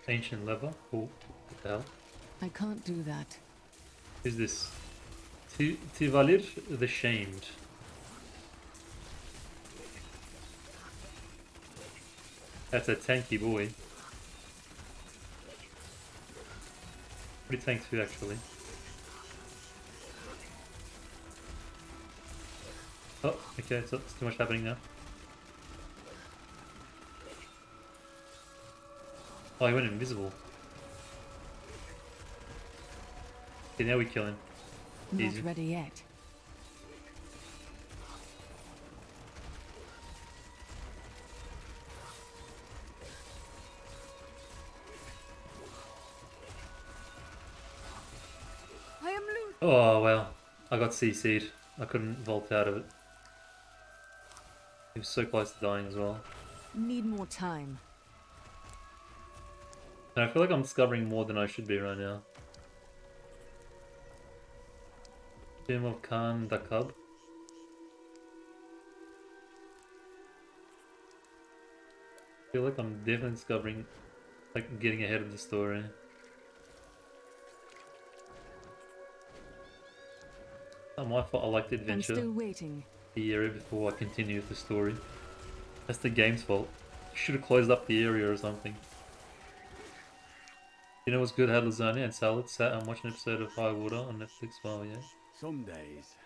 Ancient lever. Cool. What the hell? I can't do that. Who's this? Tivalir the Shamed. That's a tanky boy. Pretty tanky too, actually. Oh, okay, so it's too much happening now. Oh, he went invisible. Okay, now we kill him. Easy. Not ready yet. I am loose. Oh, well. I got CC'd. I couldn't vault out of it. He was so close to dying as well. Need more time. And I feel like I'm discovering more than I should be right now. Tomb of Khan Dakab. I feel like I'm definitely discovering, like, getting ahead of the story. Not my fault, I like the I'm adventure, still waiting. the area before I continue with the story. That's the game's fault. Should have closed up the area or something. You know what's good? Had lasagna and salad. Sat and watched an episode of High Water on Netflix. Well, yeah. Some days,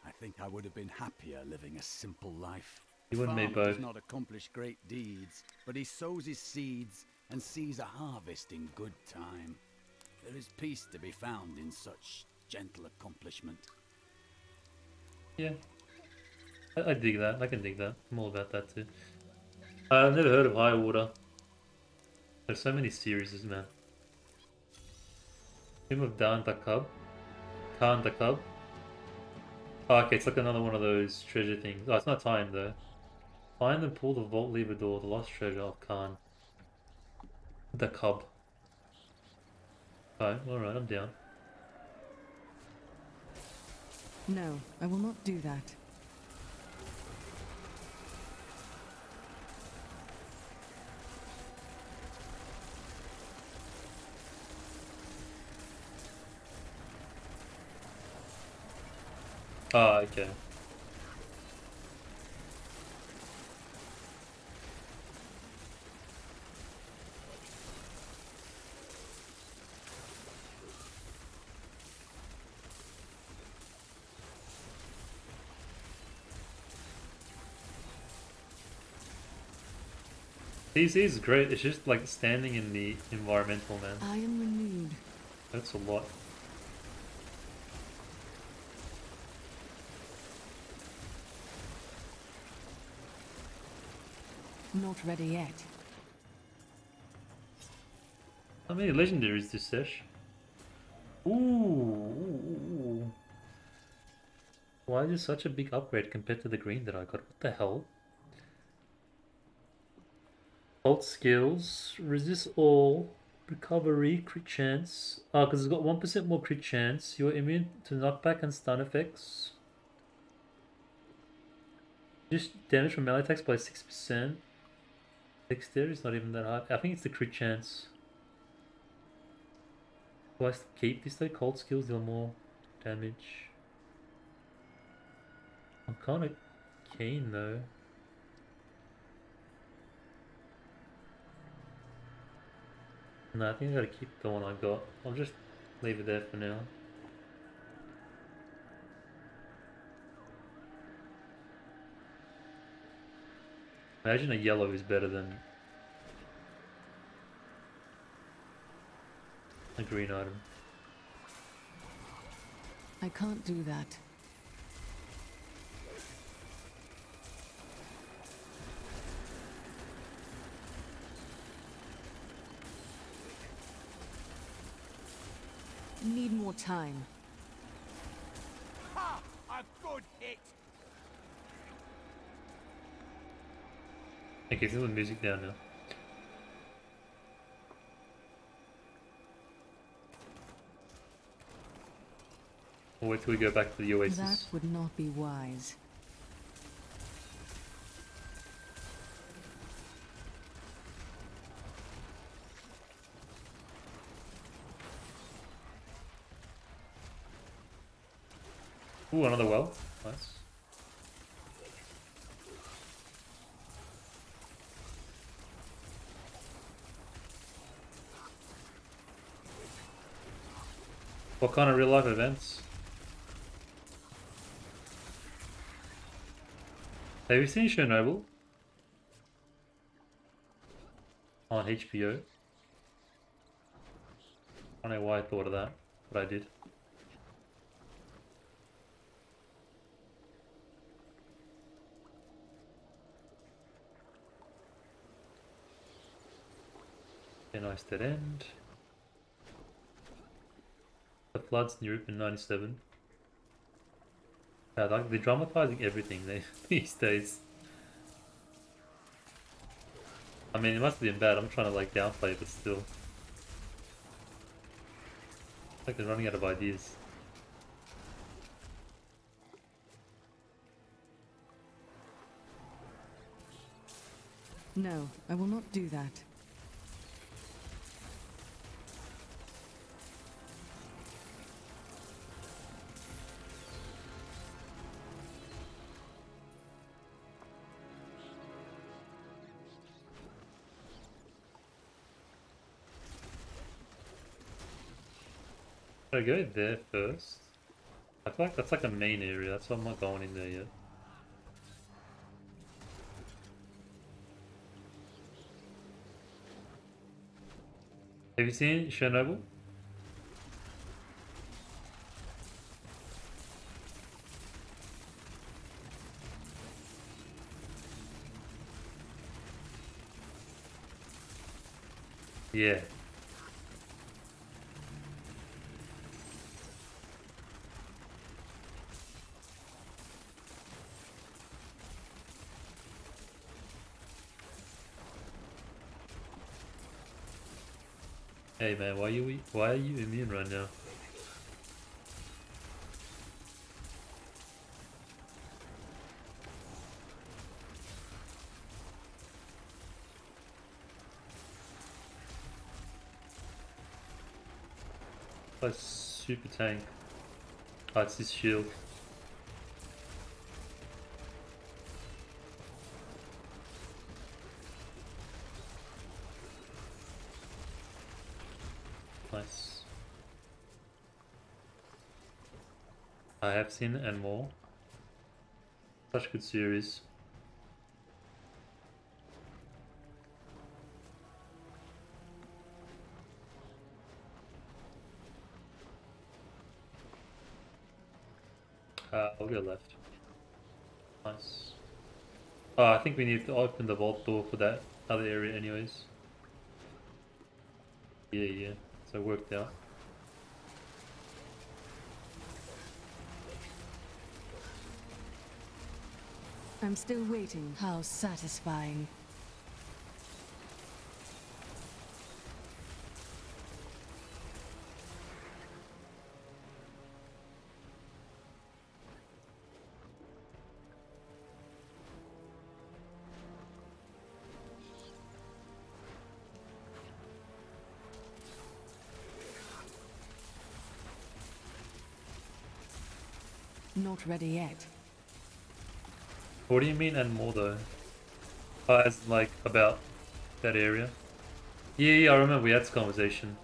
I think I would have been happier living a simple life. You The and me farmer does both. not accomplish great deeds, but he sows his seeds and sees a harvest in good time. There is peace to be found in such gentle accomplishment. Yeah. I dig that. I can dig that. I'm all about that too. I've never heard of High Water. There's so many series, man. Tomb of Dan Dakab. Khan Dakab. Oh, okay, it's like another one of those treasure things. Oh, it's not time though. Find and pull the vault lever door, the lost treasure of Khan. Dakab. Alright, I'm down. No, I will not do that. Ah, okay. These is great. It's just like standing in the environmental, man. I am renewed. That's a lot. Not ready yet. How many legendaries this sesh? Ooh. Why is this such a big upgrade compared to the green that I got? What the hell? Alt skills, resist all, recovery, crit chance. Ah, because it's got 1% more crit chance. You're immune to knockback and stun effects. Just damage from melee attacks by 6%. Dexterity is not even that high. I think it's the crit chance. Do I keep this though? Cold skills deal more damage. I'm kind of keen though. No, I think I gotta keep the one I got. I'll just leave it there for now. Imagine a yellow is better than a green item. I can't do that. Need more time. Ha! A good hit! Okay, feel the music down now. We'll wait till we go back to the Oasis. That would not be wise. Ooh, another well. Nice. What kind of real life events? Have you seen Chernobyl? On HBO? I don't know why I thought of that, but I did. A nice dead end. The floods in Europe in '97. Yeah, like they're dramatizing everything these days. I mean, it must have been bad. I'm trying to like downplay it, but still. It's like they're running out of ideas. No, I will not do that. Should I go there first? I feel like that's like a main area. That's why I'm not going in there yet. Have you seen Chernobyl? Yeah. Hey man, why are you immune right now? That's super tank. Oh, it's his shield. Nice. I have seen it and more. Such good series. I'll go left. Nice. Oh, I think we need to open the vault door for that other area anyways. Yeah. So it worked out. I'm still waiting. How satisfying. Not ready yet. What do you mean and more though? Oh, as in, like about that area? Yeah, I remember we had this conversation.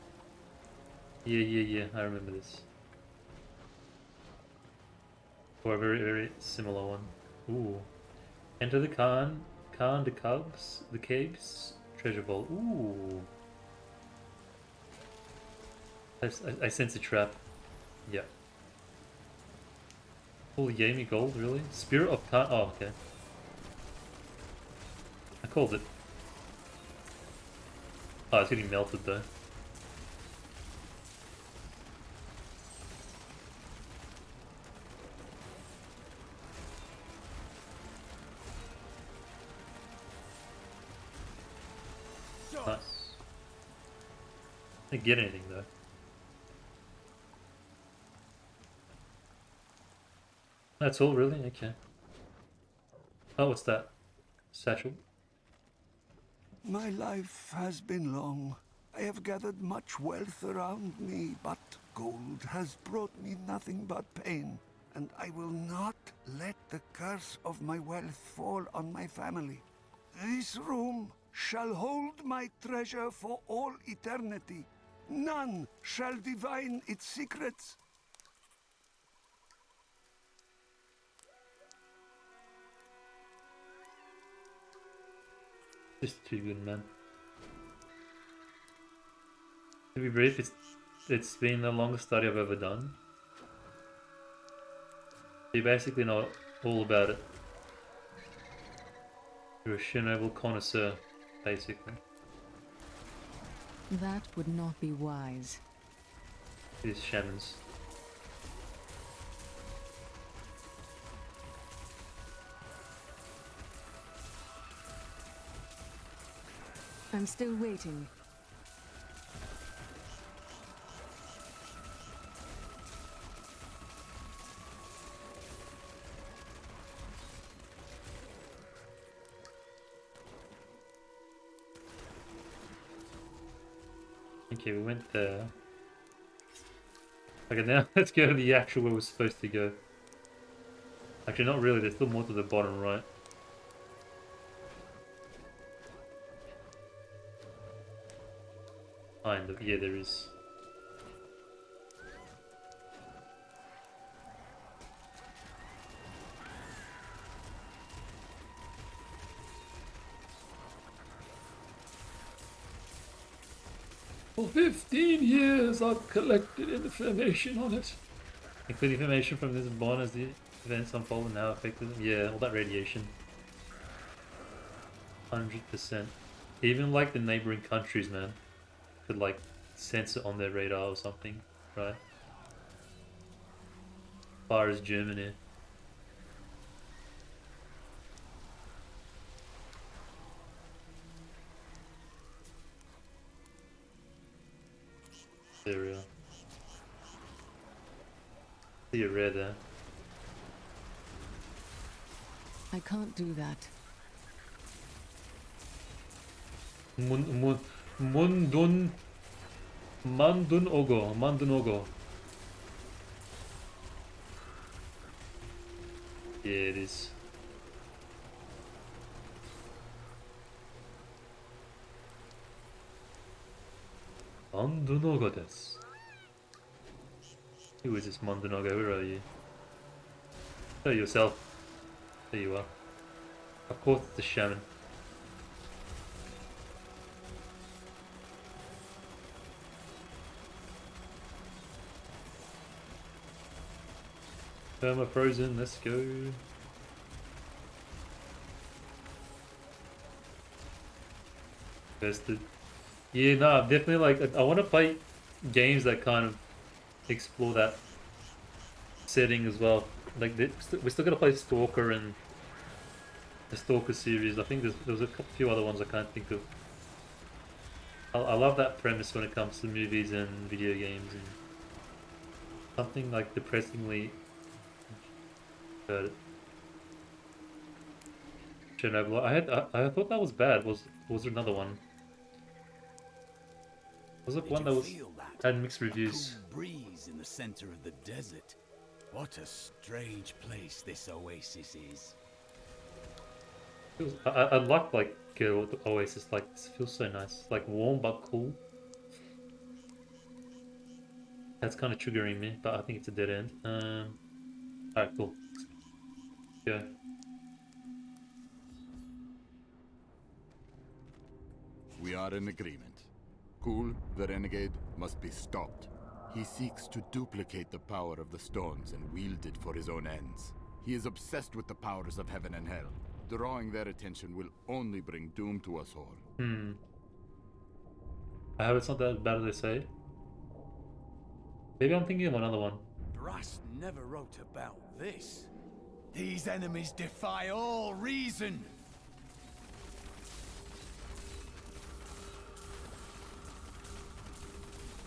Yeah, I remember this. Or a very similar one. Ooh. Enter the Khan, the caves, treasure vault. Ooh. I sense a trap. Yeah. Holy Yami gold, really? Spirit of Khan. Oh, okay. I called it. Oh, it's getting melted though. Nice. Didn't get anything though. That's all, really? Okay. Oh, what's that? Satchel? My life has been long. I have gathered much wealth around me, but gold has brought me nothing but pain. and I will not let the curse of my wealth fall on my family. This room shall hold my treasure for all eternity. None shall divine its secrets. Just too good, man. To be brief, it's been the longest study I've ever done. You basically know all about it. You're a Chernobyl connoisseur, basically. That would not be wise. These shamans. I'm still waiting. Okay, we went there. Okay, now let's go to the actual where we're supposed to go. Actually, not really. There's still more to the bottom right. Kind of. Yeah, there is. For 15 years, I've collected information on it. Including information from this bond as the events unfold and how affected them. Yeah, all that radiation. 100%. Even like the neighboring countries, man, could like sense it on their radar or something, right? As far as Germany. Syria. See a rare there. I can't do that. Mandun Ogo. Yeah, it is. Mandunogo desu. Who is this Mandunogo? Where are you? Show yourself. There you are. Of course it's the shaman. Permafrozen, let's go. Vested. Yeah, no, definitely like I want to play games that kind of explore that setting as well. Like we're still gonna play Stalker and the Stalker series. I think there's a few other ones I can't think of. I love that premise when it comes to movies and video games and something like depressingly. Chernobyl. I thought that was bad. Was there another one? Was it one that was had mixed reviews? A cool breeze in the center of the desert. What a strange place this oasis is. I like the Oasis. Like this feels so nice. Like warm but cool. That's kind of triggering me, but I think it's a dead end. Alright, cool. Go. We are in agreement. Kulle, the renegade, must be stopped. He seeks to duplicate the power of the stones and wield it for his own ends. He is obsessed with the powers of heaven and hell. Drawing their attention will only bring doom to us all. I hope it's not that bad as they say. Maybe I'm thinking of another one. Brass never wrote about this. These enemies defy all reason.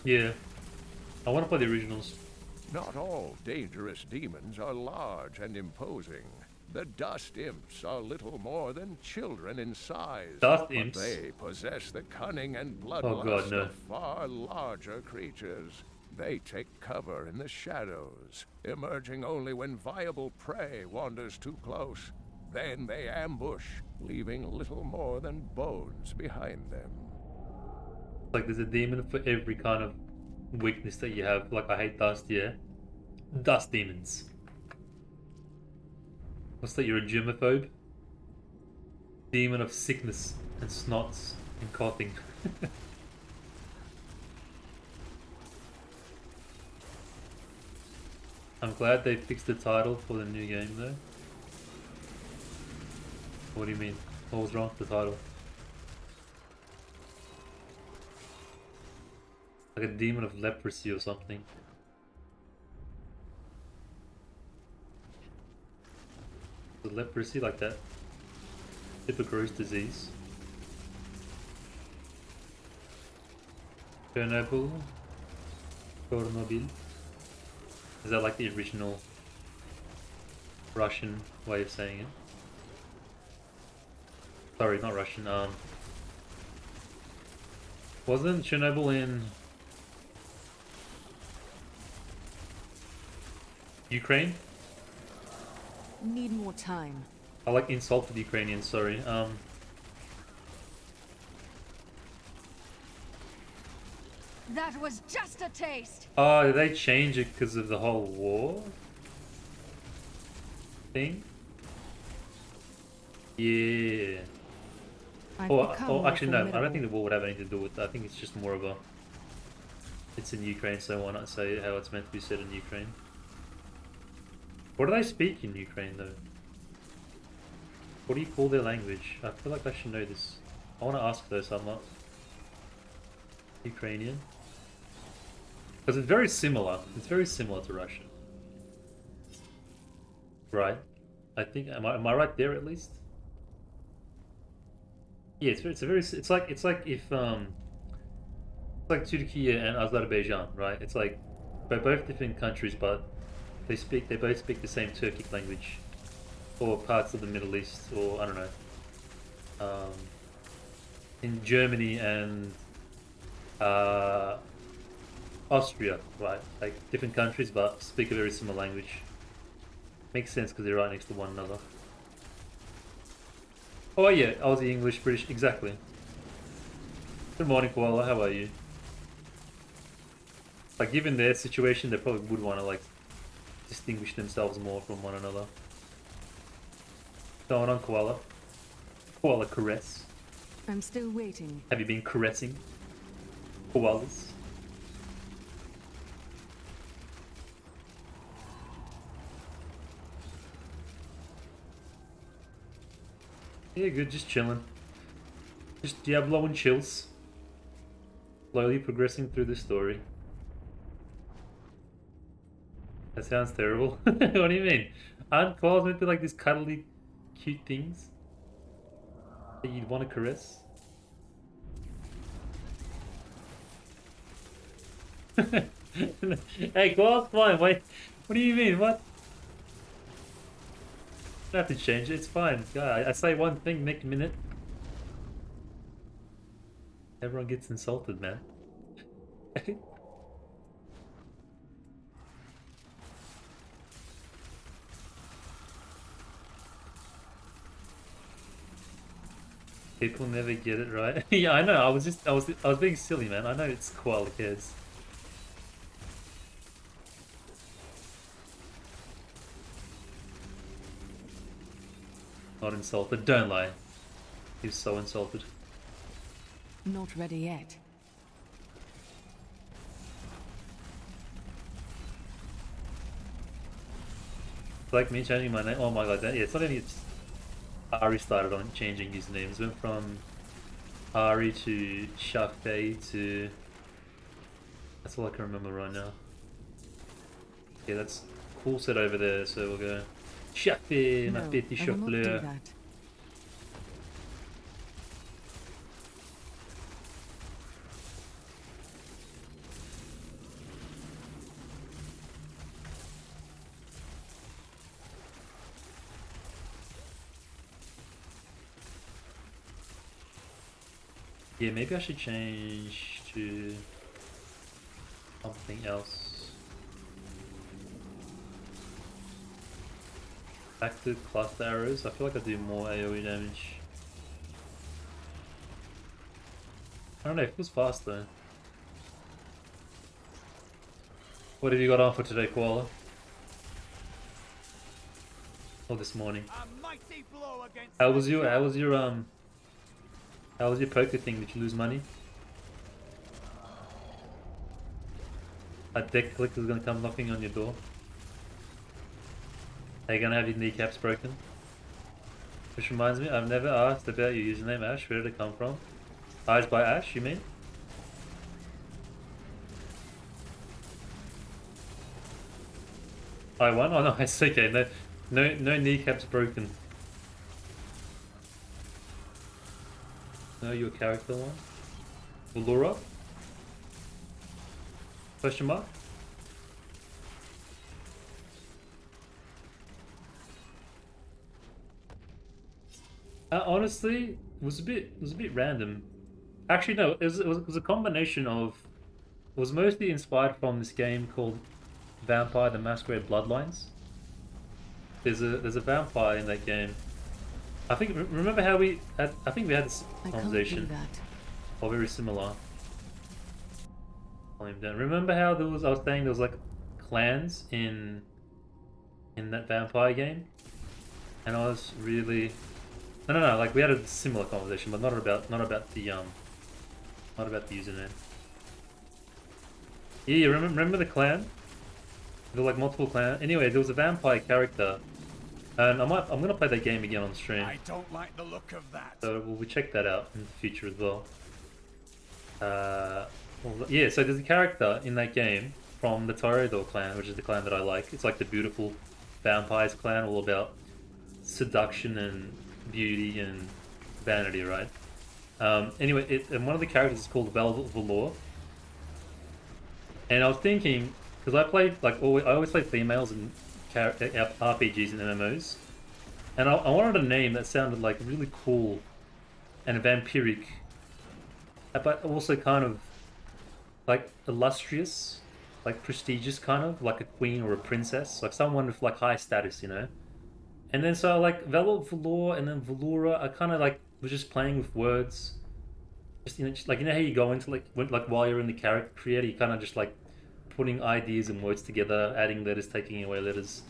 Yeah. I want to play the originals. Not all dangerous demons are large and imposing. The dust imps are little more than children in size. Dust but imps? they possess the cunning and God, bloodlust no. of far larger creatures. They take cover in the shadows, emerging only when viable prey wanders too close. Then they ambush, leaving little more than bones behind them. Like there's a demon for every kind of weakness that you have. Like I hate dust, yeah. Dust demons. What's that? You're a germaphobe? Demon of sickness and snots and coughing. I'm glad they fixed the title for the new game though. What do you mean? What was wrong with the title? Like a demon of leprosy or something. The leprosy like that super gross disease. Chernobyl. Chernobyl. Is that like the original Russian way of saying it? Sorry, not Russian. Wasn't Chernobyl in Ukraine? Need more time. I like insulted Ukrainians, sorry. That was just a taste. Oh, did they change it because of the whole war thing? Yeah. Or actually no, I don't think the war would have anything to do with that. I think it's just more of a... It's in Ukraine, so why not say how it's meant to be said in Ukraine? What do they speak in Ukraine though? What do you call their language? I feel like I should know this. I want to ask though, so I'm not Ukrainian. Because it's very similar. It's very similar to Russian. Right? I think, am I right there at least? Yeah, it's like if it's like Turkey and Azerbaijan, right? It's like they're both different countries, but they both speak the same Turkic language, or parts of the Middle East, or I don't know. In Germany and Austria, right? Like different countries, but speak a very similar language. Makes sense because they're right next to one another. Oh yeah, Aussie, English, British, exactly. Good morning, Koala. How are you? Like, given their situation, they probably would want to like distinguish themselves more from one another. Going on, Koala. Koala caress. I'm still waiting. Have you been caressing koalas? Yeah, good, just chilling. Just Diablo and chills. Slowly progressing through the story. That sounds terrible. What do you mean? Aren't koalas meant to be like these cuddly, cute things that you'd want to caress? Hey, koala's fine. Wait, what do you mean? What? I don't have to change it. It's fine. God, I say one thing next minute. Everyone gets insulted, man. People never get it right. Yeah, I know. I was being silly, man. I know it's koala cares. Not insulted. Don't lie. He's so insulted. Not ready yet. It's like me changing my name. Oh my god, that, yeah, it's not even. Ari started on changing his names. Went from Ari to Shafe to. That's all I can remember right now. Yeah, that's cool set over there. So we'll go. Shafe, ma petit I will not do chauffeur. that. Yeah, maybe I should change to. Something else. Back to cluster arrows. I feel like I do more AoE damage. I don't know, it feels faster. What have you got on for today, Koala? Or this morning? A mighty blow against How was your poker thing? Did you lose money? A deck collector is gonna come knocking on your door. Are you gonna have your kneecaps broken? Which reminds me, I've never asked about your username, Ash. Where did it come from? Eyes by Ash, you mean? I won? Oh no, it's okay. No kneecaps broken. No, your character one? Valora? Question mark? Honestly, it was a bit random. Actually, no, it was a combination of. It was mostly inspired from this game called Vampire: The Masquerade Bloodlines. There's a vampire in that game. I think remember how we had, I think we had this conversation, or very similar. Calm down. Remember how there was I was saying there was like clans in that vampire game, and I was really no like we had a similar conversation, but not about the username. Yeah, you remember the clan? There were like multiple clans. Anyway, there was a vampire character, and I'm gonna play that game again on stream. I don't like the look of that. So we'll check that out in the future as well. Yeah, so there's a character in that game from the Toreador clan, which is the clan that I like. It's like the beautiful vampires clan, all about seduction and beauty and vanity, right? Anyway, and one of the characters is called Velvet Velour. And I was thinking, because I play I always play females in RPGs and MMOs, and I wanted a name that sounded like really cool and vampiric, but also kind of like illustrious, like prestigious, kind of like a queen or a princess, like someone with like high status, you know. And then so like Velvet Velour and then Velura, I kind of like was just playing with words. Just just like how you go into like while you're in the character creator, you kind of just like putting ideas and words together, adding letters, taking away letters,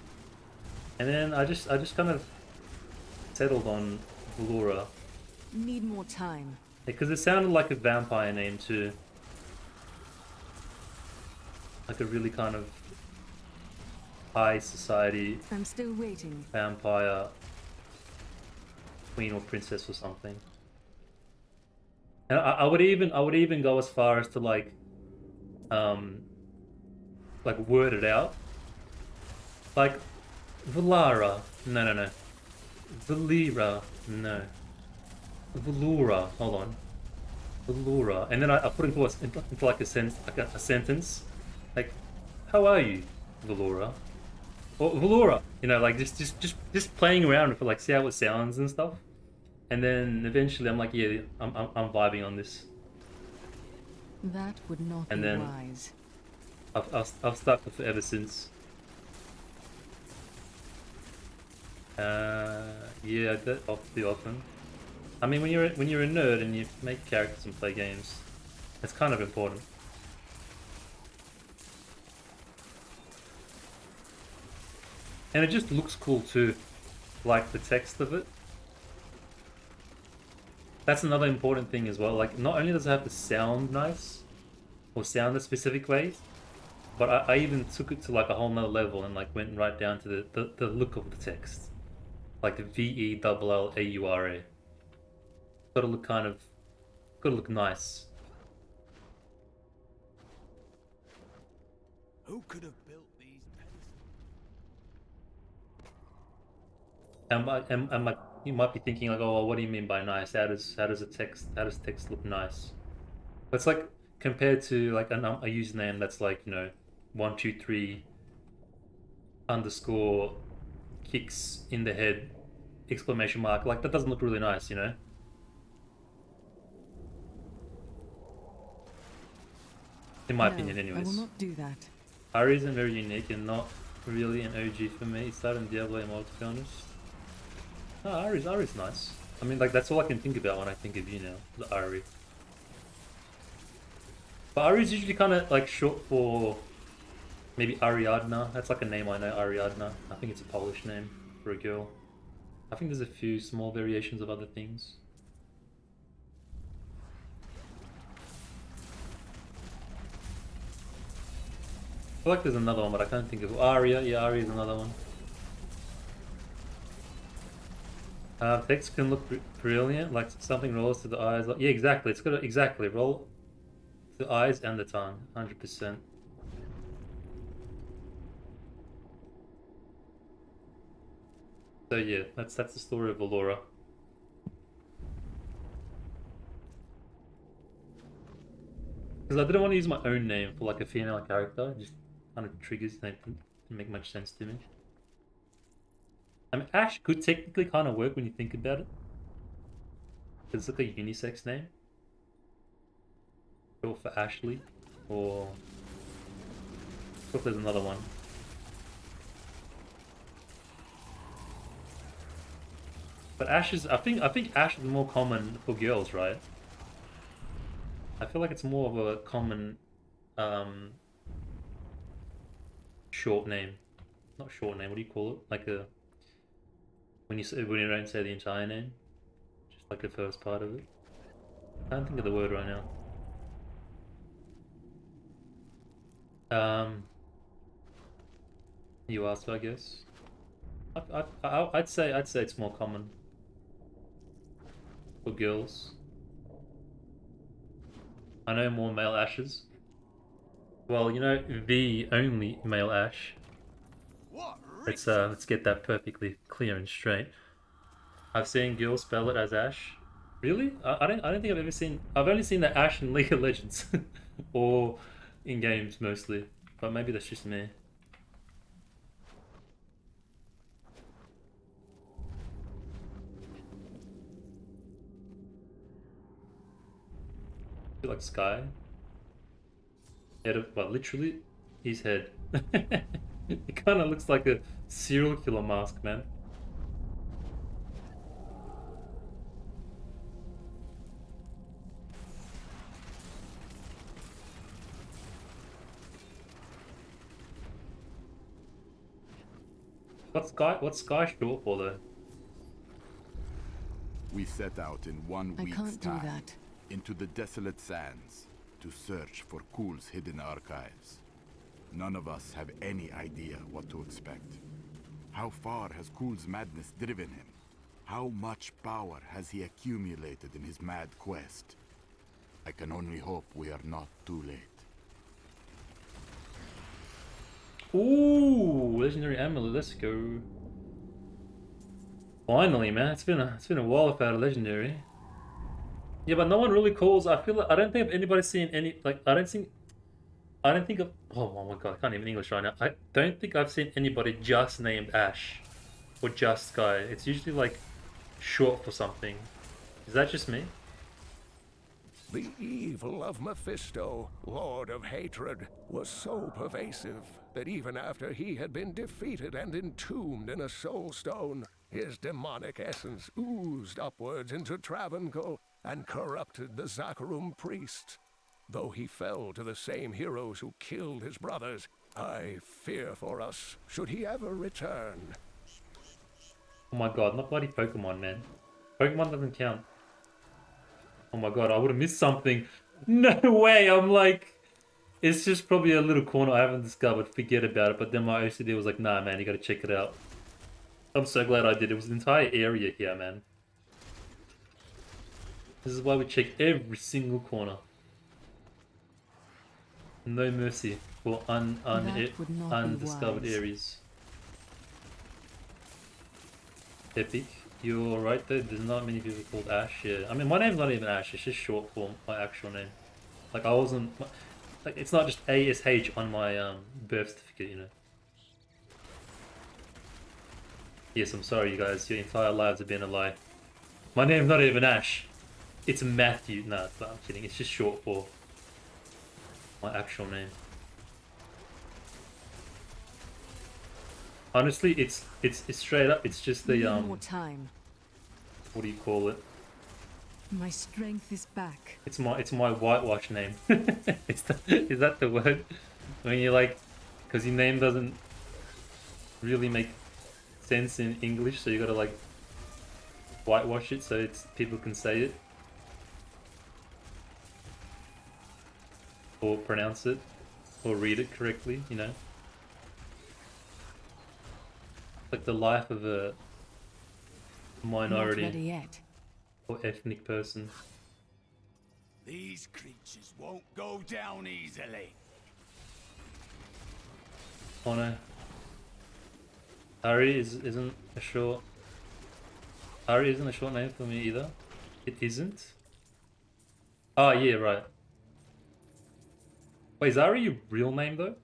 and then I just kind of settled on Velura Need more time. because it sounded like a vampire name too, like a really kind of high society I'm still waiting. vampire queen or princess or something. And I would even go as far as to like word it out. Like Valara. No. Valira. No. Velura. Hold on. Velura. And then I put it into like a sentence. Like, how are you, Velura? Or Velura. You know, like just playing around with it, like see how it sounds and stuff. And then eventually I'm like, yeah, I'm vibing on this. That would not And be then- wise. I've stuck with it ever since. Yeah, that awfully often. I mean, when you're a nerd and you make characters and play games, it's kind of important. And it just looks cool too, like the text of it. That's another important thing as well. Like, not only does it have to sound nice, or sound a specific way, but I even took it to like a whole nother level and like went right down to the look of the text. Like the VELLAURA. Gotta look nice. Who could have built these And you might be thinking like, oh, well, what do you mean by nice? How does text look nice? It's like compared to like a username that's like, 123 underscore kicks in the head exclamation mark. Like that doesn't look really nice, you know? In my No, opinion, I will anyways. not do that. Ari isn't very unique and not really an OG for me. It's that in Diablo Immortal, to be honest. No, Ari's nice. I mean, like, that's all I can think about when I think of you now, the Ari. But Ari's usually kind of like short for maybe Ariadna. That's like a name I know, Ariadna. I think it's a Polish name for a girl. I think there's a few small variations of other things. I feel like there's another one, but I can't think of Aria. Yeah, Aria is another one. Text can look brilliant, like something rolls to the eyes. Yeah, exactly. It's got to exactly roll the eyes and the tongue, 100%. So yeah, that's the story of Valora. Because I didn't want to use my own name for like a female character. It just kind of triggers. They didn't make much sense to me. I mean, Ash could technically kind of work when you think about it. It's like a unisex name. Or for Ashley, or if there's another one. But Ash is, I think Ash is more common for girls, right? I feel like it's more of a common short name. Not short name, what do you call it? Like a when you don't say the entire name. Just like the first part of it. I can't think of the word right now. You asked, I guess. I'd say it's more common for girls. I know more male Ashes. Well, you know, the only male Ash. Let's get that perfectly clear and straight. I've seen girls spell it as Ash. Really? I don't think I've ever seen. I've only seen that Ash in League of Legends, or in games mostly. But maybe that's just me. I feel like Sky. Head of, well, literally, his head. It kind of looks like a serial killer mask, man. What's Sky short for though? We set out in one I week's can't do time that. into the desolate sands to search for Kul's hidden archives. None of us have any idea what to expect. How far has Kul's madness driven him? How much power has he accumulated in his mad quest? I can only hope we are not too late. Ooh, legendary amulet. Let's go. Finally, man. It's been a while without a legendary. Yeah, but no one really calls. I feel like I don't think anybody's seen any like I don't think of oh my god, I can't even English right now. I don't think I've seen anybody just named Ash or just Sky. It's usually like short for something. Is that just me? The evil of Mephisto, Lord of Hatred, was so pervasive that even after he had been defeated and entombed in a soul stone, his demonic essence oozed upwards into Travancore and corrupted the Zakharum priests. Though he fell to the same heroes who killed his brothers, I fear for us should he ever return. Oh my god, not bloody Pokemon, man. Pokemon doesn't count. Oh my god, I would have missed something. No way, I'm like... It's just probably a little corner I haven't discovered, forget about it. But then my OCD was like, nah man, you gotta check it out. I'm so glad I did, it was an entire area here, man. This is why we check every single corner. No mercy for undiscovered areas. Epic. You're right though, there's not many people called Ash, yeah. I mean, my name's not even Ash, it's just short for my actual name. Like, I wasn't... Like, it's not just ASH on my birth certificate, you know. Yes, I'm sorry you guys, your entire lives have been a lie. My name's not even Ash. It's Matthew. No, I'm kidding, it's just short for... My actual name. Honestly, it's straight up. It's just the Need more time. what do you call it? My strength is back. It's my whitewash name. Is that the word? When you like, because your name doesn't really make sense in English, so you gotta like whitewash it so it's people can say it or pronounce it or read it correctly. You know, like the life of a Not minority ready yet. or ethnic person. These creatures won't go down easily. Oh no. Ari isn't a short. Ari isn't a short name for me either. It isn't. Oh yeah, right. Wait, is Ari your real name though?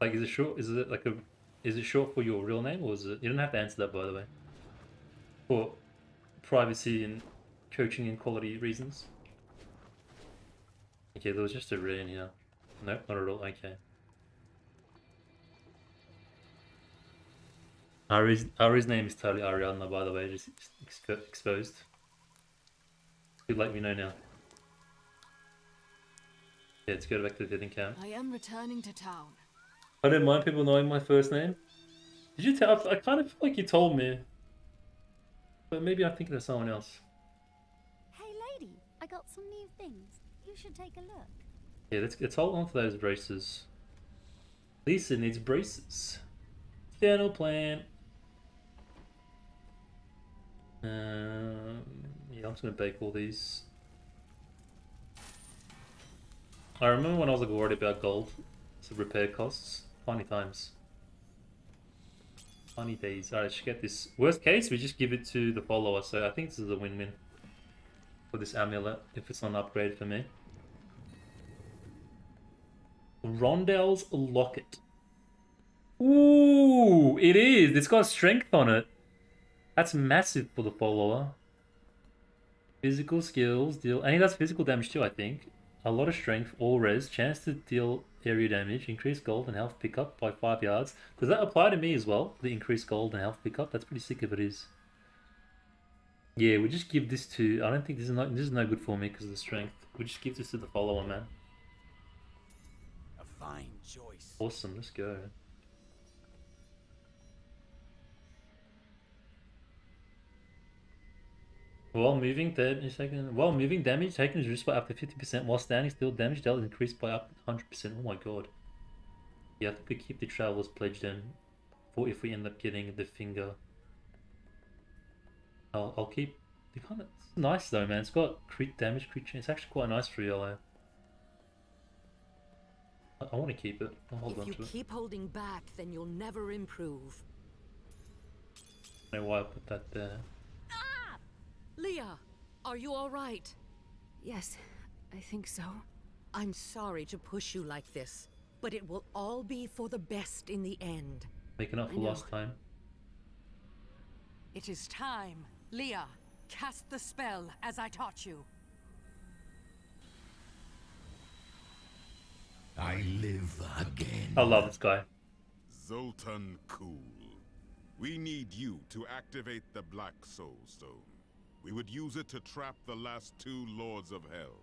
Like, is it short? Is it like a? Is it short for your real name, or is it? You don't have to answer that, by the way. For privacy and coaching and quality reasons. Okay, there was just a ray in here. Nope, not at all. Okay. Ari's name is totally Ariadna, by the way, just exposed. It's good, let me know now. Yeah, let's go back to the fitting camp. I am returning to town. I don't mind people knowing my first name. Did you tell? I kind of feel like you told me, but maybe I'm thinking of someone else. Hey lady, I got some new things. You should take a look. Yeah, let's hold on to those braces. Lisa needs braces. Dental plan. Yeah, I'm just gonna bake all these. I remember when I was like worried about gold, so repair costs. Funny times. Funny days. Alright, let's get this. Worst case, we just give it to the follower, so I think this is a win-win for this amulet, if it's not an upgrade for me. Rondel's locket. Ooh, it is! It's got strength on it. That's massive for the follower. Physical skills, deal... And he does physical damage too, I think. A lot of strength, all res, chance to deal area damage, increased gold and health pickup by 5 yards. Does that apply to me as well? The increased gold and health pickup? That's pretty sick if it is. Yeah, we just give this to... I don't think this is no good for me because of the strength. We just give this to the follower, man. A fine choice. Awesome, let's go. While moving, damage taken is reduced by up to 50%. While standing still, damage dealt is increased by up to 100%. Oh my god. Yeah, I think we keep the Traveler's Pledge then, for if we end up getting the finger. I'll keep the kind of... It's nice though, man. It's got crit damage, crit chance. It's actually quite nice for yellow. I want to keep it. I'll hold on to it. If you keep holding back, then you'll never improve. I don't know why I put that there. Leah, are you all right? Yes, I think so. I'm sorry to push you like this, but it will all be for the best in the end. Making up for lost time. It is time. Leah, cast the spell as I taught you. I live again. I love this guy. Zoltun Kulle. We need you to activate the Black Soul Stone. We would use it to trap the last 2 Lords of Hell.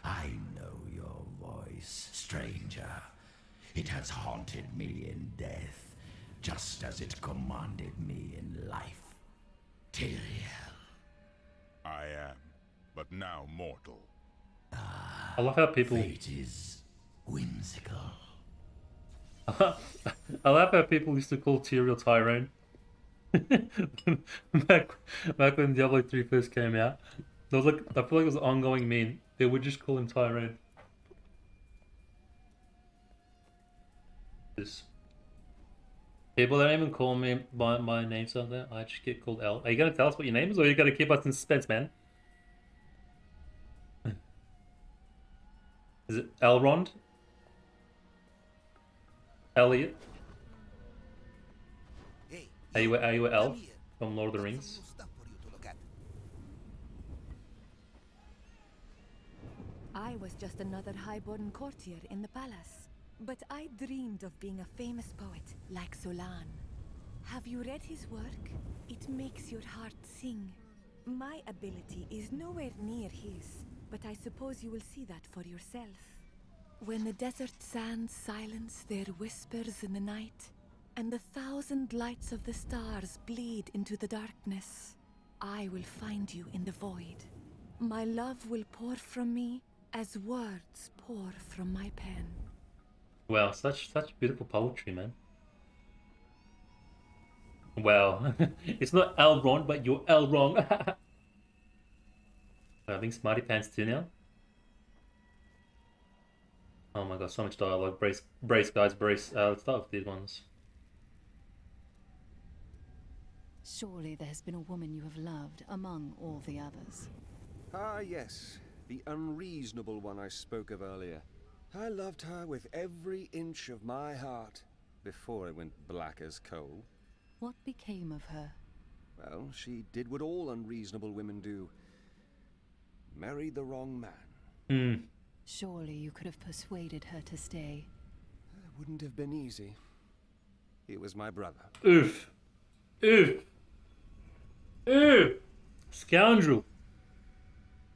I know your voice, stranger. It has haunted me in death, just as it commanded me in life. Tyrael. I am, but now mortal. I love how people... Fate is whimsical. I love how people used to call Tyrael Tyrone. back when Diablo 3 first came out. There was like, I feel like it was an ongoing meme. They would just call him Tyrone. People don't even call me by my name like that. I just get called L. Are you gonna tell us what your name is, or are you gonna keep us in suspense, man? Is it Elrond? Elliot? Are you a elf from Lord of the Rings? I was just another highborn courtier in the palace. But I dreamed of being a famous poet like Solan. Have you read his work? It makes your heart sing. My ability is nowhere near his, but I suppose you will see that for yourself. When the desert sands silence their whispers in the night, and the 1,000 lights of the stars bleed into the darkness, I will find you in the void. My love will pour from me as words pour from my pen. Wow, such beautiful poetry, man. Wow. It's not Elrond, but you're Elrond. Having Smarty Pants 2 now. Oh my god, so much dialogue. Brace, guys, brace. Let's start with these ones. Surely there's been a woman you have loved among all the others. Ah, yes. The unreasonable one I spoke of earlier. I loved her with every inch of my heart before it went black as coal. What became of her? Well, she did what all unreasonable women do. Married the wrong man. Surely you could have persuaded her to stay. It wouldn't have been easy. He was my brother. Oof. Oof. Oof. Scoundrel.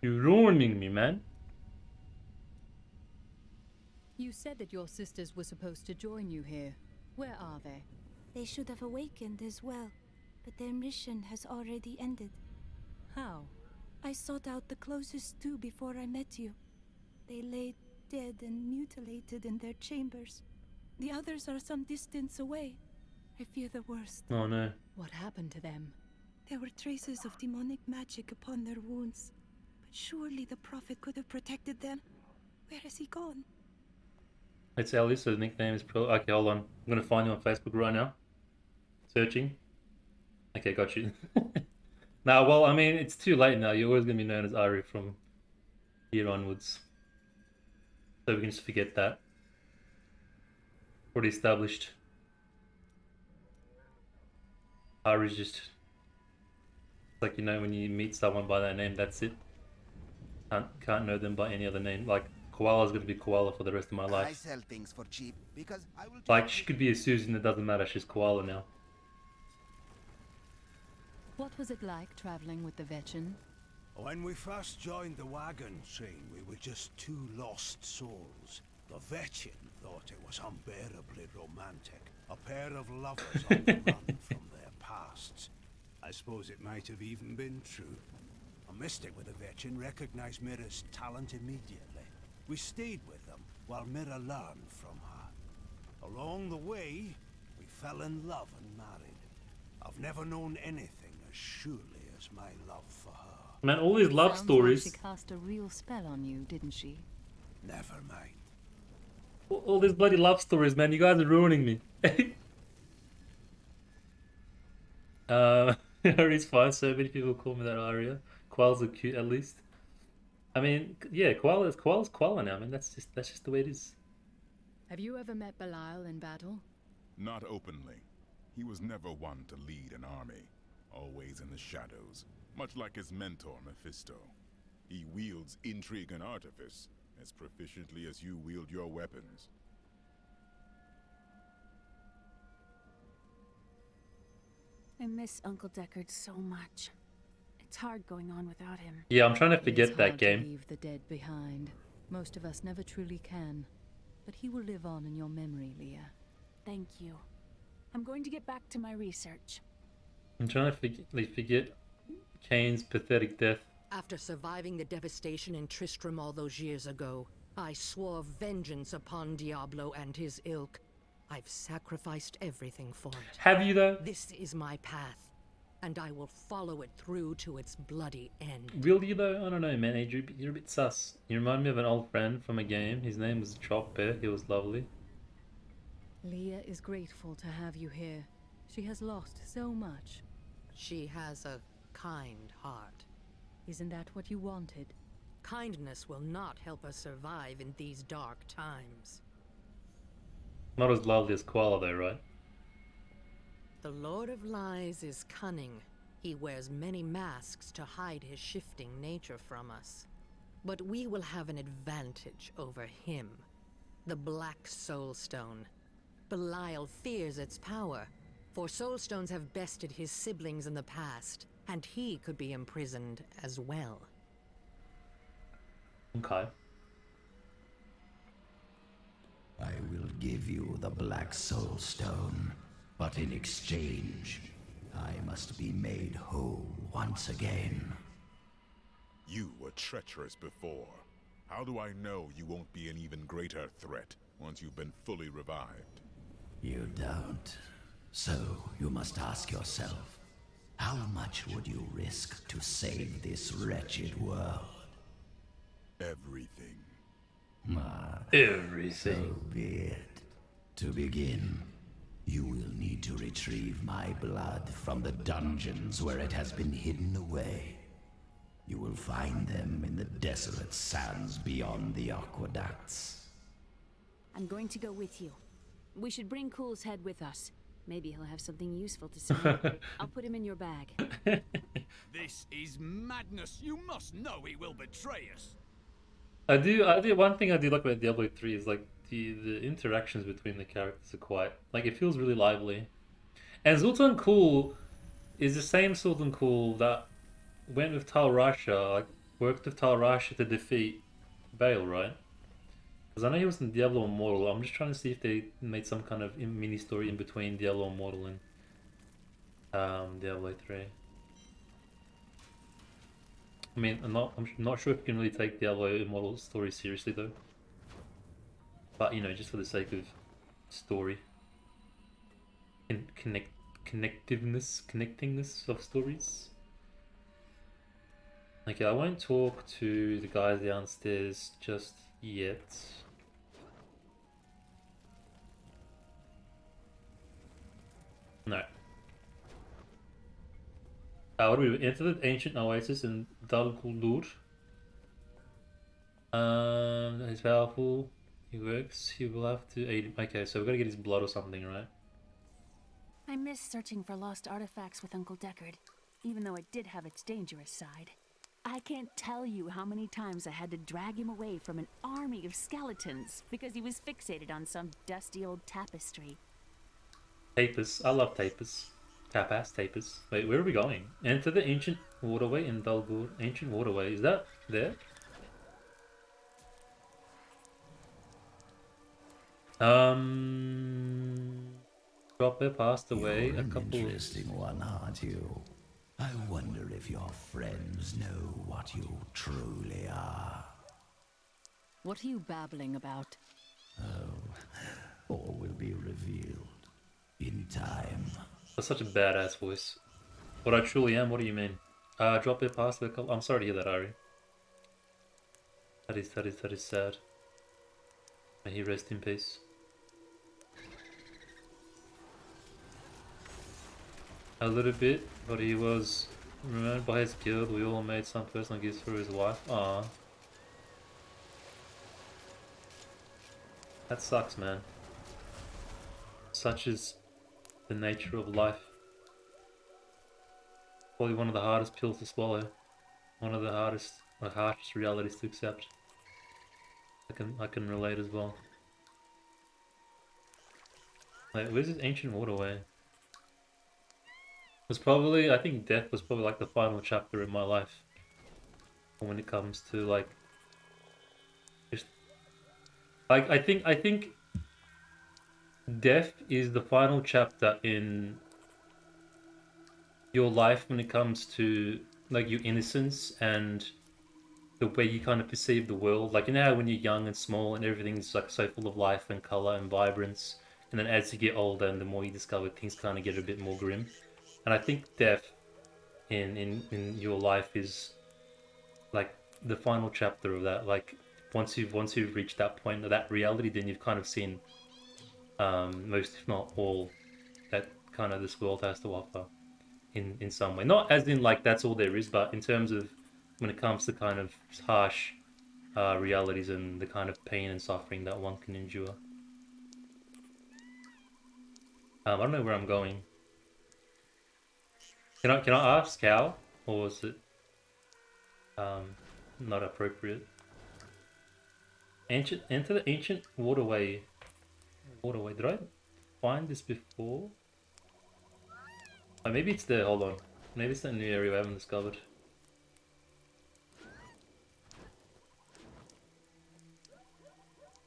You're ruining me, man. You said that your sisters were supposed to join you here. Where are they? They should have awakened as well, but their mission has already ended. How? I sought out the closest two before I met you. They lay dead and mutilated in their chambers. The others are some distance away. I fear the worst. Oh no. What happened to them? There were traces of demonic magic upon their wounds. But surely the Prophet could have protected them. Where has he gone? It's Ellie, so the nickname is pro. Okay, hold on. I'm gonna find you on Facebook right now. Searching. Okay, got you. Now, well, I mean, it's too late now. You're always gonna be known as Ari from here onwards. So we can just forget that. Already established. Ari's just like, you know, when you meet someone by that name, that's it. Can't know them by any other name. Like Koala's gonna be Koala for the rest of my life. I sell things for cheap because I will. Like she could be a Susan, it doesn't matter. She's Koala now. What was it like traveling with the Vetchin? When we first joined the wagon train, we were just two lost souls. The Vetchin thought it was unbearably romantic. A pair of lovers on the run from their pasts. I suppose it might have even been true. A mystic with the Vetchin recognized Mira's talent immediately. We stayed with them while Mira learned from her. Along the way, we fell in love and married. I've never known anything as surely as my love for her. Man, all these love Sounds stories. Like she cast a real spell on you, didn't she? Never mind. All these bloody love stories, man. You guys are ruining me. Ari's fine. So many people call me that Aria. Koalas are cute, at least. I mean, yeah, Koala's Koala now, man. That's just the way it is. Have you ever met Belial in battle? Not openly. He was never one to lead an army. Always in the shadows, much like his mentor, Mephisto. He wields intrigue and artifice as proficiently as you wield your weapons. I miss Uncle Deckard so much. It's hard going on without him. Yeah, I'm trying to forget It's that hard game. To leave the dead behind. Most of us never truly can. But he will live on in your memory, Leah. Thank you. I'm going to get back to my research. I'm trying to forget Kane's pathetic death. After surviving the devastation in Tristram all those years ago, I swore vengeance upon Diablo and his ilk. I've sacrificed everything for it. Have you, though? This is my path, and I will follow it through to its bloody end. Will you, though? I don't know, man. Adrian, you're a bit sus. You remind me of an old friend from a game. His name was Chopper. He was lovely. Leah is grateful to have you here. She has lost so much. She has a kind heart. Isn't that what you wanted? Kindness will not help us survive in these dark times. Not as lovely as Koala, though, right? The Lord of Lies is cunning. He wears many masks to hide his shifting nature from us. But we will have an advantage over him. The Black Soul Stone. Belial fears its power, for Soul Stones have bested his siblings in the past, and he could be imprisoned as well. Okay. I will give you the Black Soul Stone, but in exchange, I must be made whole once again. You were treacherous before. How do I know you won't be an even greater threat once you've been fully revived? You don't. So you must ask yourself, how much would you risk to save this wretched world? Everything. Everything. So be it. To begin, you will need to retrieve my blood from the dungeons where it has been hidden away. You will find them in the desolate sands beyond the aqueducts. I'm going to go with you. We should bring Cool's head with us. Maybe he'll have something useful to say. I'll put him in your bag. This is madness. You must know he will betray us. I do. One thing I do like about Diablo 3 is like the interactions between the characters are quite like it feels really lively. And Zoltun Kulle is the same Zoltun Kulle that went with Tal Rasha, like worked with Tal Rasha to defeat Bale, right? Because I know he was in Diablo Immortal. I'm just trying to see if they made some kind of mini story in between Diablo Immortal and Diablo 3. I mean, I'm not sure if you can really take Diablo Immortal story seriously though. But you know, just for the sake of story and connectingness of stories. Okay, I won't talk to the guys downstairs just yet. No. What do we do? Enter the ancient oasis in Dal Guldur. He's powerful. He works. He will have to aid him. Okay, so we've got to get his blood or something, right? I miss searching for lost artifacts with Uncle Deckard, even though it did have its dangerous side. I can't tell you how many times I had to drag him away from an army of skeletons because he was fixated on some dusty old tapestry. Tapers. I love tapers. Tapas, tapers. Wait, where are we going? Enter the ancient waterway in Dalgur. Ancient waterway. Is that there? Dropper passed away. You're A an couple. interesting one, aren't you? I wonder if your friends know what you truly are. What are you babbling about? Oh, all will be revealed in time. That's such a badass voice. What I truly am. What do you mean? Drop it past a couple. I'm sorry to hear that, Ari. That is sad. May he rest in peace. A little bit, but he was remembered by his guild. We all made some personal gifts for his wife. Ah, that sucks, man. Such is the nature of life. Probably one of the hardest pills to swallow. One of the harshest realities to accept. I can relate as well. Like, where's this ancient waterway? Was probably, I think death was probably like the final chapter in my life. When it comes to like, just like I think death is the final chapter in your life when it comes to like your innocence and the way you kind of perceive the world. Like, you know how when you're young and small and everything's like so full of life and color and vibrance, and then as you get older and the more you discover, things kind of get a bit more grim. And I think death in your life is like the final chapter of that. Like once you've reached that point of that reality, then you've kind of seen most, if not all, that kind of this world has to offer in some way. Not as in like that's all there is, but in terms of when it comes to kind of harsh realities and the kind of pain and suffering that one can endure. I don't know where I'm going. Can I ask how, or is it not appropriate. Enter the ancient waterway. Did I find this before? Oh, maybe it's there. Hold on. Maybe it's a new area I haven't discovered.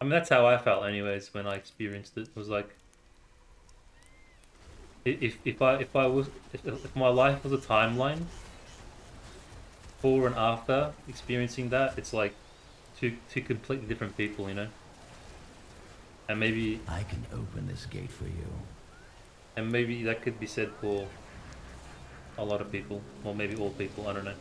I mean, that's how I felt, anyways, when I experienced it. It was like, if my life was a timeline, before and after experiencing that, it's like two completely different people, you know. And maybe I can open this gate for you. And maybe that could be said for a lot of people, or maybe all people. I don't know.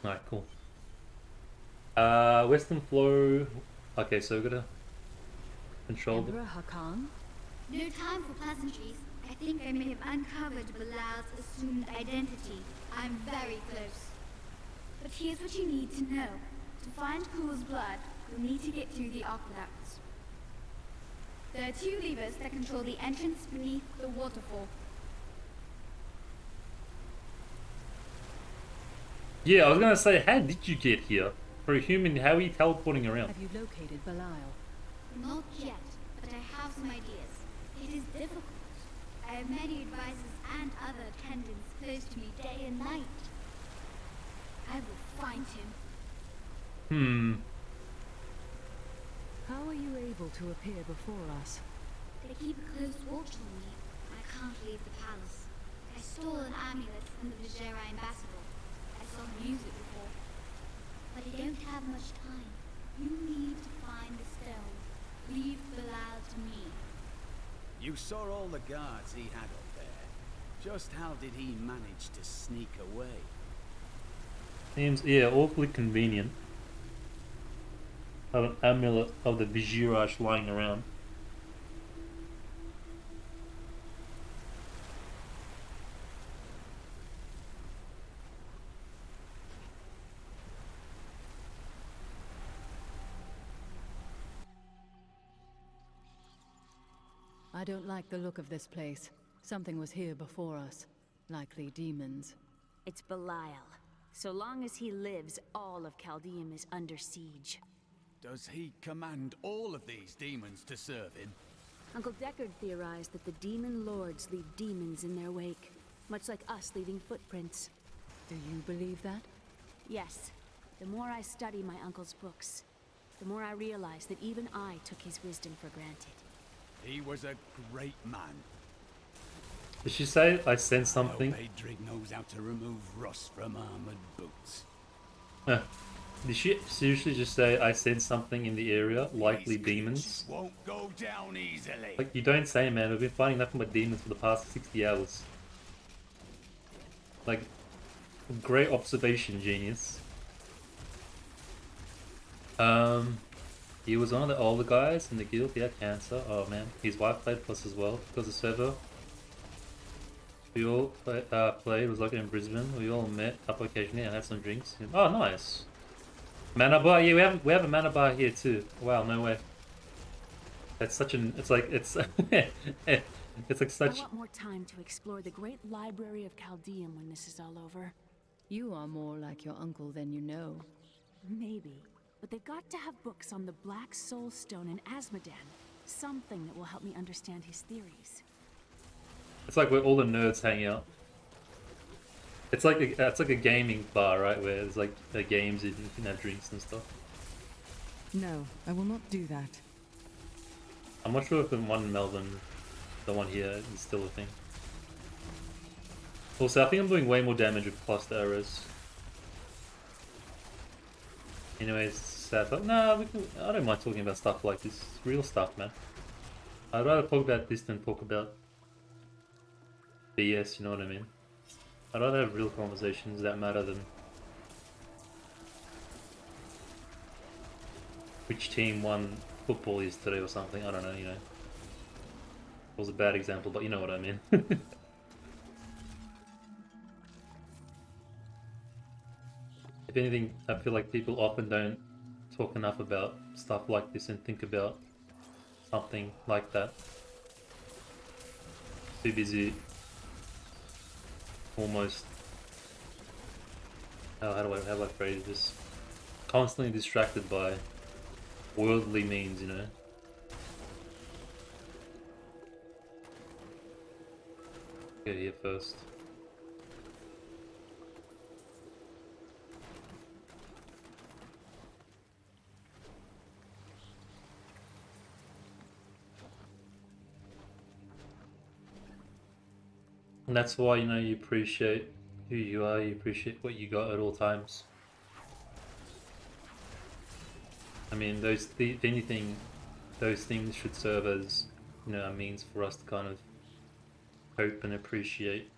Alright, cool. Western flow. Okay, so we're gonna control the... Emperor Hakan? No time for pleasantries. I think I may have uncovered Bilal's assumed identity. I'm very close. But here's what you need to know. To find Kul's blood, you'll need to get through the aqueducts. There are 2 levers that control the entrance beneath the waterfall. Yeah, I was gonna say, how did you get here? For a human, how are you teleporting around? Have you located Belial? Not yet, but I have some ideas. It is difficult. I have many advisors and other attendants close to me day and night. I will find him. How are you able to appear before us? They keep a close watch on me. I can't leave the palace. I stole an amulet from the Vizera ambassador. I saw him use it before. But I don't have much time. You need to find the stone. Leave Bilal to me. You saw all the guards he had up there. Just how did he manage to sneak away? Seems, yeah, awfully convenient. Have an amulet of the Vizirash lying around. I don't like the look of this place. Something was here before us. Likely demons. It's Belial. So long as he lives, all of Chaldeum is under siege. Does he command all of these demons to serve him? Uncle Deckard theorized that the demon lords leave demons in their wake, much like us leaving footprints. Do you believe that? Yes. The more I study my uncle's books, the more I realize that even I took his wisdom for granted. He was a great man. Did she say I sense something? Adrig knows how to remove rust from armored boots. Did she seriously just say I sense something in the area, likely These demons? Won't go down easily. Like, you don't say, man. We've been fighting nothing but demons for the past 60 hours. Like, great observation, genius. He was one of the older guys in the guild. He had cancer. Oh man, his wife played plus as well because the server we all played was like in Brisbane. We all met up occasionally and had some drinks. Oh, nice. Mana bar. Yeah, we have a mana bar here too. Wow, no way. That's such an. It's like it's. It's like such. I want more time to explore the great library of Chaldeum when this is all over. You are more like your uncle than you know. Maybe. But they've got to have books on the Black Soul Stone and Asmodan. Something that will help me understand his theories. It's like where all the nerds hang out. It's like a gaming bar, right? Where there's like games and you can have drinks and stuff. No, I will not do that. I'm not sure if the one in Melbourne, the one here, is still a thing. Also, I think I'm doing way more damage with cluster arrows. Anyways, sad thought. Nah, I don't mind talking about stuff like this. It's real stuff, man. I'd rather talk about this than talk about BS, you know what I mean? I'd rather have real conversations that matter than which team won football yesterday or something. I don't know, you know. It was a bad example, but you know what I mean. If anything, I feel like people often don't talk enough about stuff like this and think about something like that. Too busy almost how do I phrase this? Constantly distracted by worldly means, you know. Get here first. And that's why, you know, you appreciate who you are, you appreciate what you got at all times. I mean, if anything, those things should serve as, you know, a means for us to kind of cope and appreciate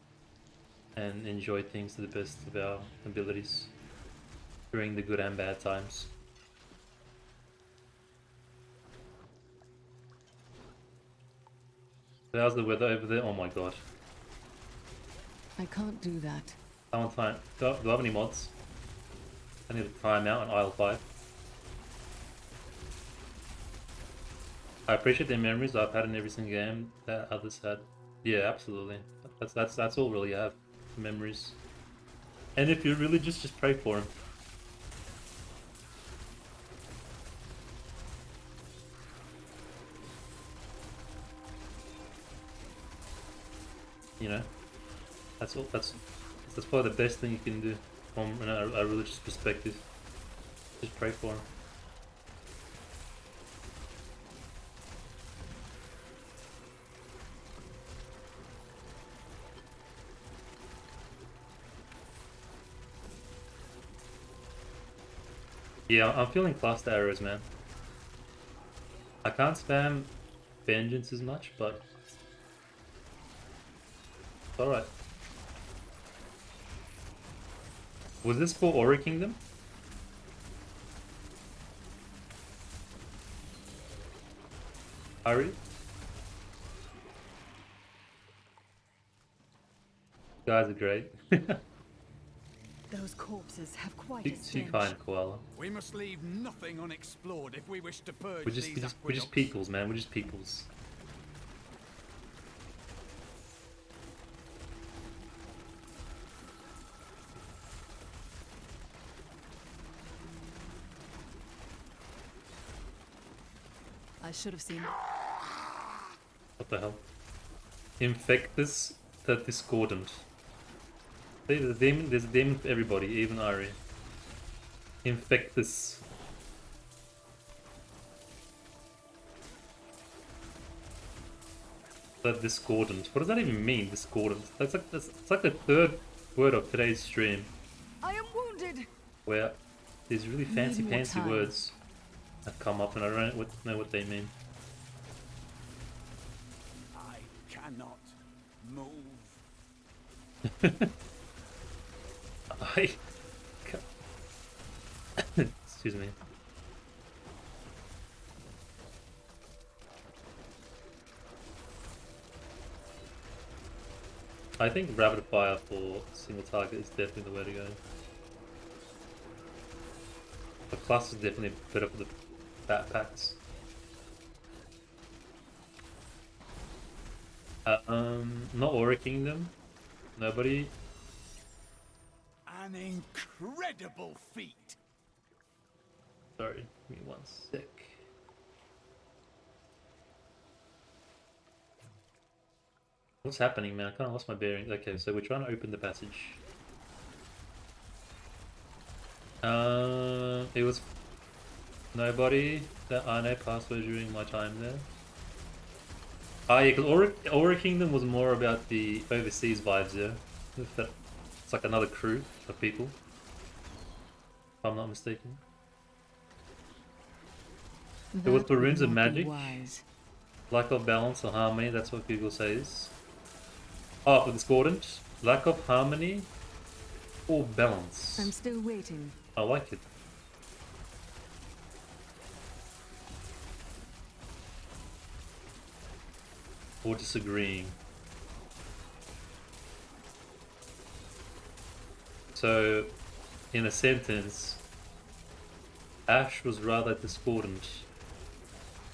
and enjoy things to the best of our abilities during the good and bad times. So how's the weather over there? Oh my god. I can't do that. Do I have any mods? I need a timeout on aisle 5. I appreciate the memories I've had in every single game that others had. Yeah, absolutely. That's all really I have. Memories. And if you're religious, just pray for them. You know, that's all. That's probably the best thing you can do from a religious perspective. Just pray for them. Yeah, I'm feeling cluster arrows, man. I can't spam vengeance as much, but it's alright. Was this for Aura Kingdom? Ari? You guys are great. Those corpses have quite Too a stench. kind, Koala. We must leave nothing unexplored if we wish to purge We're just peoples, man. We're just peoples. I should have seen. What the hell? Infectus the Discordant. There's a demon for everybody, even Ari. Infectus. The Discordant. What does that even mean, Discordant? It's like the third word of today's stream. I am wounded. Where these really fancy words have come up and I don't know what they mean. I cannot move. Excuse me. I think rapid fire for single target is definitely the way to go. The class is definitely better for the backpacks. Not Aura Kingdom. Nobody. An incredible feat. Sorry, give me 1 sec. What's happening, man? I kind of lost my bearings. Okay, so we're trying to open the passage. It was nobody that I know passed away during my time there. Ah, yeah, because Aura Kingdom was more about the overseas vibes there. It's like another crew of people, if I'm not mistaken. It was for runes of magic, lack of balance or harmony, that's what Google says. Oh, for Discordant, lack of harmony or balance. I'm still waiting. I like it. Or disagreeing. So, in a sentence, Ash was rather discordant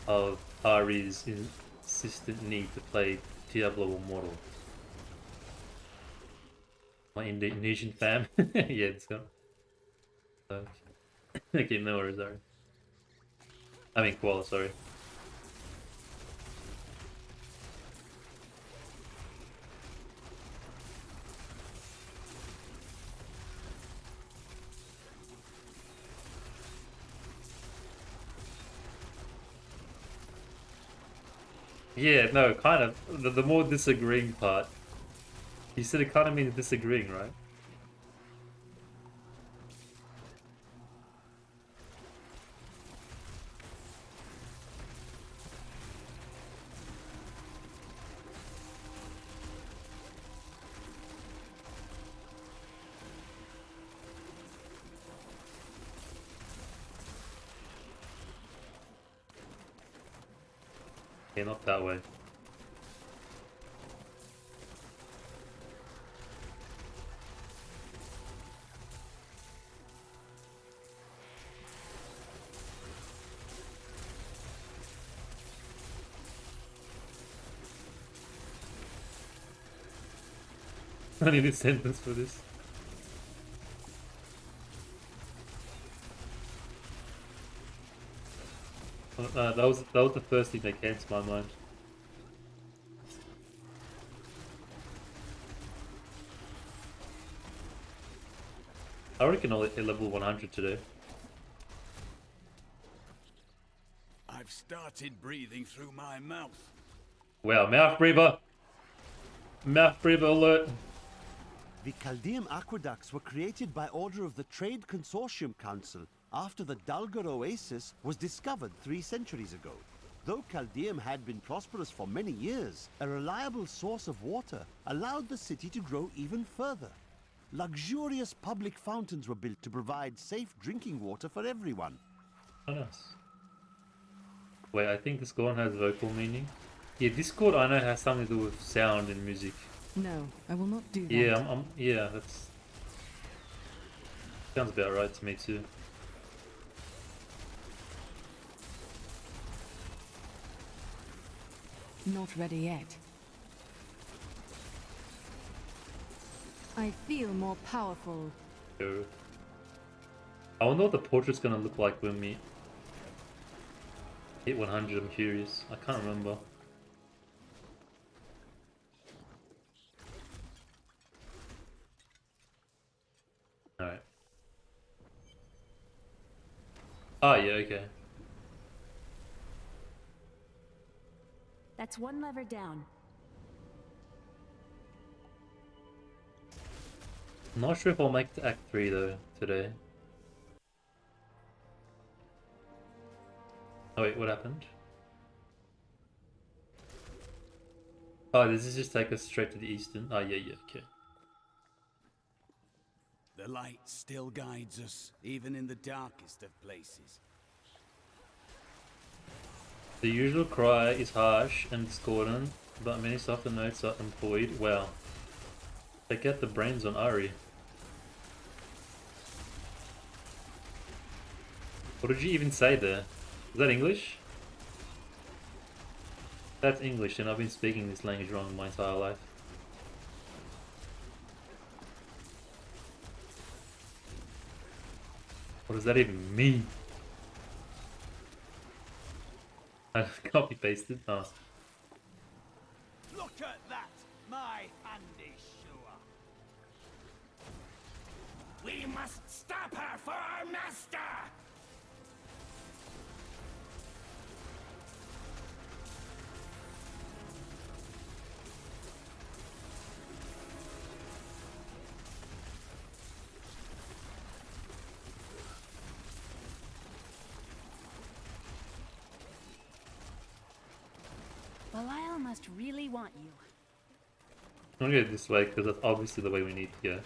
of Ari's insistent need to play Diablo or Mortal. My Indonesian fam. Yeah, it's gone. Okay, no worries, sorry. I mean, koala, sorry. Yeah, no, kind of. The more disagreeing part. You said it kind of means disagreeing, right? Yeah, not that way. I need a sentence for this. That was the first thing that came to my mind. I reckon I'll hit level 100 today. I've started breathing through my mouth. Wow, mouth breather! Mouth breather alert! The Chaldean aqueducts were created by order of the Trade Consortium Council after the Dulgar Oasis was discovered 3 centuries ago. Though Chaldeum had been prosperous for many years, a reliable source of water allowed the city to grow even further. Luxurious public fountains were built to provide safe drinking water for everyone. Oh, nice. Wait, I think this chord has vocal meaning. Yeah, this chord I know has something to do with sound and music. No, I will not do that. Yeah, yeah, that's... Sounds about right to me too. Not ready yet. I feel more powerful. Sure. I wonder what the portrait's gonna look like when we hit 100, I'm curious. I can't remember. Alright. Oh yeah, okay. That's one lever down. I'm not sure if I'll make it to Act 3 though, today. Oh wait, what happened? Oh, does this just take us straight to the eastern? Oh yeah, yeah, okay. The light still guides us, even in the darkest of places. The usual cry is harsh and discordant, but many softer notes are employed. Wow. Check out the brains on Ari. What did you even say there? Is that English? That's English, and I've been speaking this language wrong my entire life. What does that even mean? I copy pasted. Oh. Look at that! My hand is sure. We must stop her for our master! Belial must really want you. I'm gonna go this way because that's obviously the way we need to go.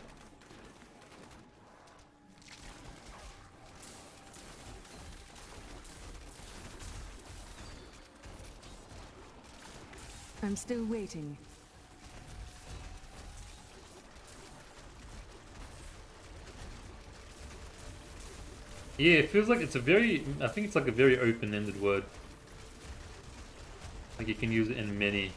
I'm still waiting. Yeah, it feels like it's a very... I think it's like a very open-ended word. Like you can use it in many